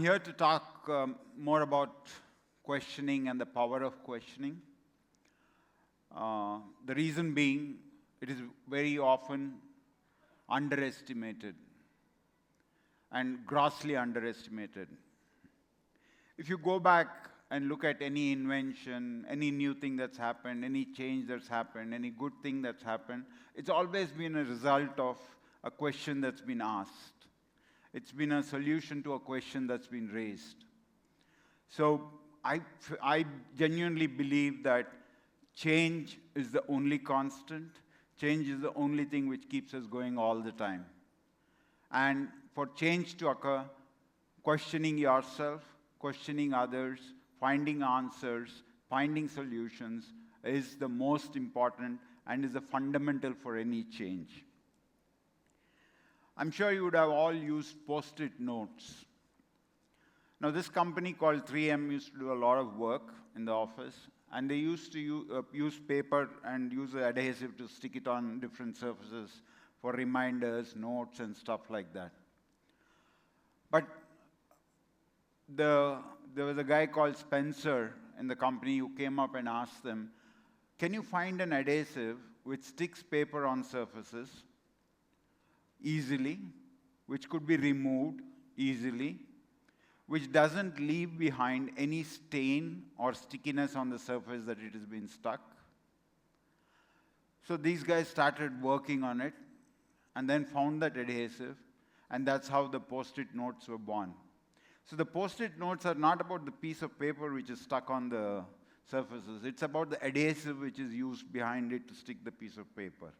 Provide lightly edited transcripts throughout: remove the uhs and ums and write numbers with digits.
here to talk more about questioning and the power of questioning. The reason being, it is very often underestimated and grossly underestimated. If you go back and look at any invention, any new thing that's happened, any change that's happened, any good thing that's happened, it's always been a result of a question that's been asked. It's been a solution to a question that's been raised. So I genuinely believe that change is the only constant. Change is the only thing which keeps us going all the time. And for change to occur, questioning yourself, questioning others, finding answers, finding solutions is the most important and is the fundamental for any change. I'm sure you would have all used Post-it notes. Now, this company called 3M used to do a lot of work in the office, and they used to use paper and use adhesive to stick it on different surfaces for reminders, notes, and stuff like that. But there was a guy called Spencer in the company who came up and asked them, can you find an adhesive which sticks paper on surfaces easily, which could be removed easily, which doesn't leave behind any stain or stickiness on the surface that it has been stuck? So these guys started working on it and then found that adhesive, and that's how the Post-it notes were born. So the Post-it notes are not about the piece of paper which is stuck on the surfaces. It's about the adhesive which is used behind it to stick the piece of paper.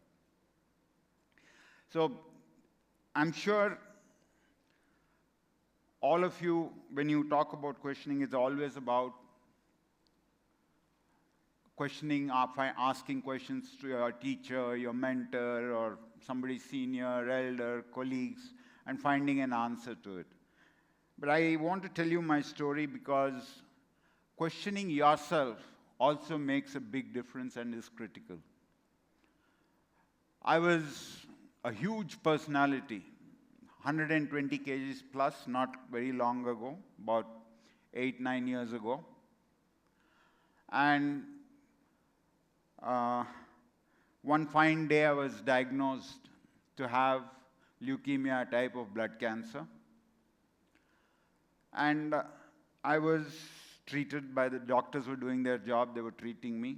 So I'm sure all of you, when you talk about questioning, it's always about questioning, asking questions to your teacher, your mentor, or somebody senior, elder, colleagues, and finding an answer to it. But I want to tell you my story because questioning yourself also makes a big difference and is critical. I was a huge personality, 120 kgs plus, not very long ago, about 8-9 years ago. And one fine day I was diagnosed to have leukemia type of blood cancer. And I was treated by the doctors who were doing their job, they were treating me.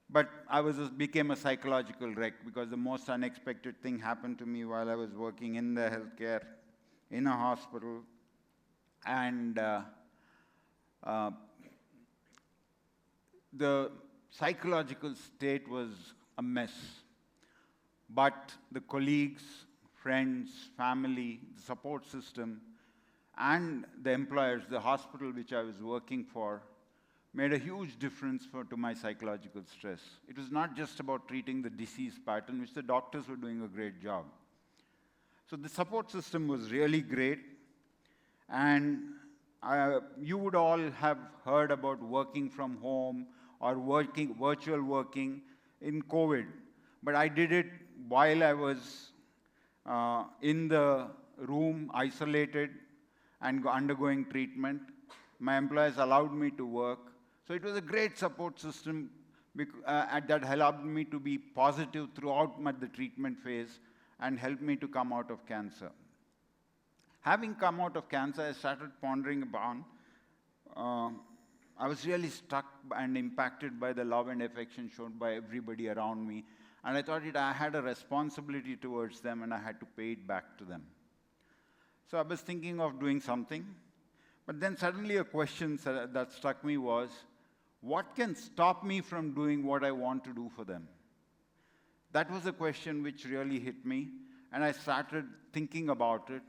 But I became a psychological wreck because the most unexpected thing happened to me while I was working in the healthcare, in a hospital. And the psychological state was a mess. But the colleagues, friends, family, the support system, and the employers, the hospital which I was working for, made a huge difference to my psychological stress. It was not just about treating the disease pattern, which the doctors were doing a great job. So the support system was really great. And you would all have heard about working from home or virtual working in COVID. But I did it while I was in the room, isolated, and undergoing treatment. My employers allowed me to work. So it was a great support system that allowed me to be positive throughout the treatment phase and helped me to come out of cancer. Having come out of cancer, I started pondering upon, I was really struck and impacted by the love and affection shown by everybody around me. And I thought I had a responsibility towards them and I had to pay it back to them. So I was thinking of doing something. But then suddenly a question that struck me was, what can stop me from doing what I want to do for them? That was a question which really hit me, and I started thinking about it.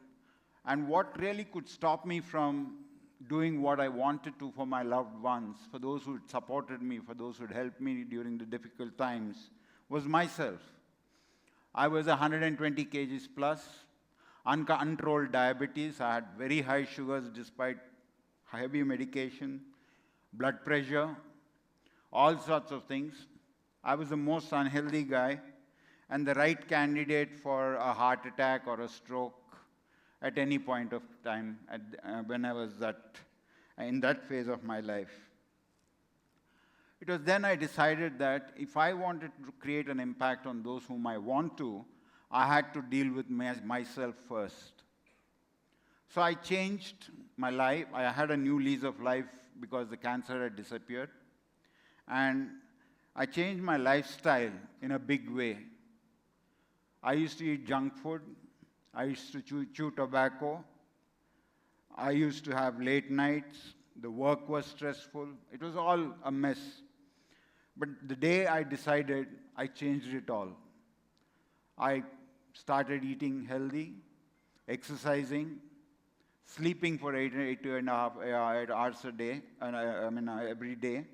And what really could stop me from doing what I wanted to for my loved ones, for those who had supported me, for those who had helped me during the difficult times, was myself. I was 120 kgs plus, uncontrolled diabetes. I had very high sugars despite heavy medication, blood pressure, all sorts of things. I was the most unhealthy guy and the right candidate for a heart attack or a stroke at any point of time when I was in that phase of my life. It was then I decided that if I wanted to create an impact on those whom I want to, I had to deal with myself first. So I changed my life. I had a new lease of life because the cancer had disappeared. And I changed my lifestyle in a big way. I used to eat junk food. I used to chew tobacco. I used to have late nights. The work was stressful. It was all a mess. But the day I decided, I changed it all. I started eating healthy, exercising, sleeping for 8.5 hours a day, every day,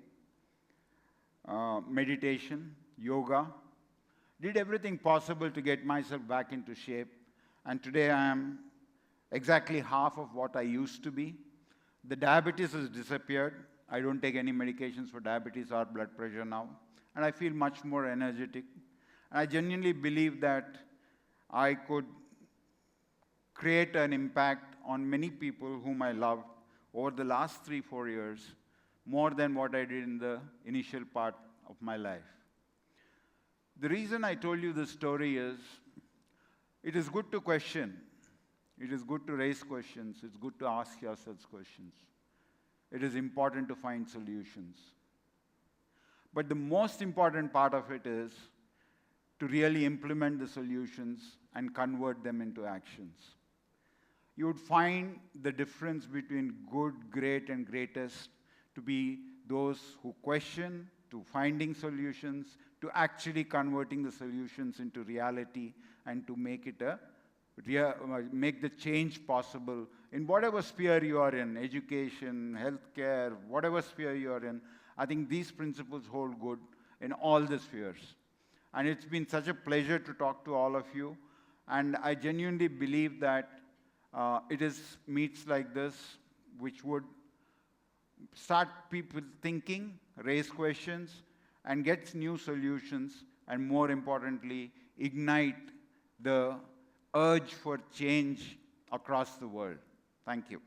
meditation, yoga, did everything possible to get myself back into shape. And today I am exactly half of what I used to be. The diabetes has disappeared. I don't take any medications for diabetes or blood pressure now. And I feel much more energetic. And I genuinely believe that I could create an impact on many people whom I loved over the last 3-4 years, more than what I did in the initial part of my life. The reason I told you this story is, it is good to question. It is good to raise questions. It's good to ask yourselves questions. It is important to find solutions. But the most important part of it is to really implement the solutions and convert them into actions. You would find the difference between good, great, and greatest to be those who question, to finding solutions, to actually converting the solutions into reality, and to make it make the change possible in whatever sphere you are in, education, healthcare, whatever sphere you are in. I think these principles hold good in all the spheres. And it's been such a pleasure to talk to all of you. And I genuinely believe that it is meets like this which would start people thinking, raise questions, and get new solutions, and more importantly, ignite the urge for change across the world. Thank you.